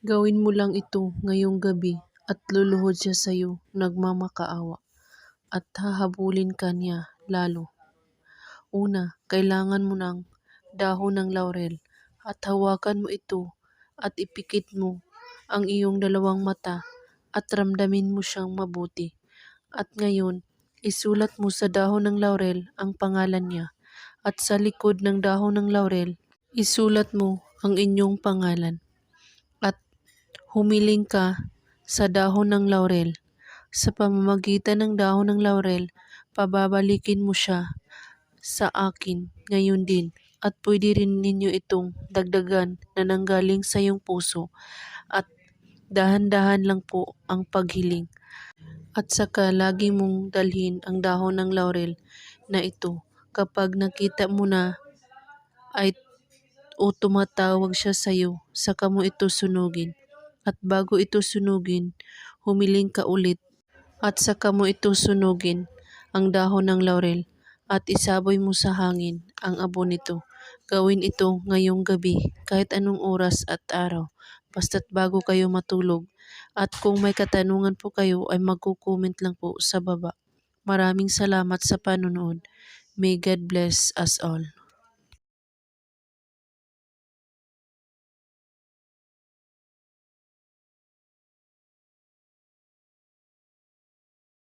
Gawin mo lang ito ngayong gabi at luluhod siya sa'yo nagmamakaawa at hahabulin ka niya lalo. Una, kailangan mo ng dahon ng laurel at hawakan mo ito at ipikit mo ang iyong dalawang mata at ramdamin mo siyang mabuti. At ngayon, isulat mo sa dahon ng laurel ang pangalan niya at sa likod ng dahon ng laurel, isulat mo ang inyong pangalan. At humiling ka sa dahon ng laurel. Sa pamamagitan ng dahon ng laurel, pababalikin mo siya sa akin ngayon din at pwede rin ninyo itong dagdagan na nanggaling sa iyong puso at dahan-dahan lang po ang paghiling. At saka lagi mong dalhin ang dahon ng laurel na ito kapag nakita mo na ay o tumatawag siya sa iyo, saka mo ito sunugin. At bago ito sunugin, humiling ka ulit at saka mo ito sunugin ang dahon ng laurel at isaboy mo sa hangin ang abo nito. Gawin ito ngayong gabi kahit anong oras at araw, basta't bago kayo matulog. At kung may katanungan po kayo ay magko-comment lang po sa baba. Maraming salamat sa panonood. May God bless us all.